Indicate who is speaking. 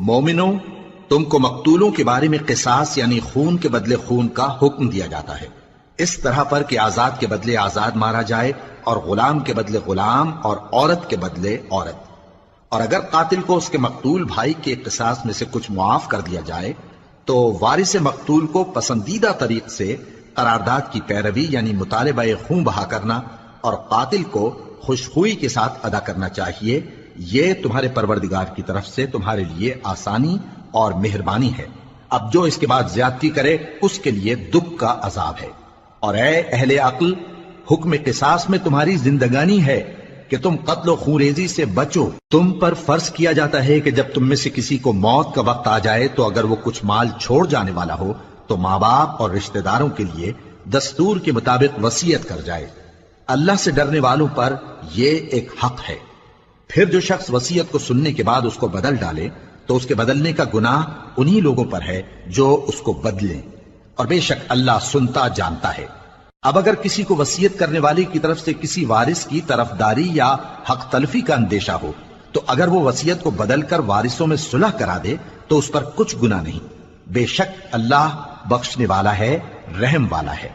Speaker 1: مومنو، تم کو مقتولوں کے بارے میں قصاص یعنی خون کے بدلے خون کا حکم دیا جاتا ہے، اس طرح پر کہ آزاد کے بدلے آزاد مارا جائے اور غلام کے بدلے غلام اور عورت کے بدلے عورت۔ اور اگر قاتل کو اس کے مقتول بھائی کے قصاص میں سے کچھ معاف کر دیا جائے تو وارث مقتول کو پسندیدہ طریق سے قرارداد کی پیروی یعنی مطالبہ خون بہا کرنا اور قاتل کو خوشخوئی کے ساتھ ادا کرنا چاہیے۔ یہ تمہارے پروردگار کی طرف سے تمہارے لیے آسانی اور مہربانی ہے۔ اب جو اس کے بعد زیادتی کرے اس کے لیے دکھ کا عذاب ہے۔ اور اے اہل عقل، حکم قصاص میں تمہاری زندگانی ہے کہ تم قتل و خونریزی سے بچو۔ تم پر فرض کیا جاتا ہے کہ جب تم میں سے کسی کو موت کا وقت آ جائے تو اگر وہ کچھ مال چھوڑ جانے والا ہو تو ماں باپ اور رشتہ داروں کے لیے دستور کے مطابق وصیت کر جائے۔ اللہ سے ڈرنے والوں پر یہ ایک حق ہے۔ پھر جو شخص وصیت کو سننے کے بعد اس کو بدل ڈالے تو اس کے بدلنے کا گناہ انہی لوگوں پر ہے جو اس کو بدلیں، اور بے شک اللہ سنتا جانتا ہے۔ اب اگر کسی کو وصیت کرنے والے کی طرف سے کسی وارث کی طرفداری یا حق تلفی کا اندیشہ ہو تو اگر وہ وصیت کو بدل کر وارثوں میں صلح کرا دے تو اس پر کچھ گناہ نہیں، بے شک اللہ بخشنے والا ہے، رحم والا ہے۔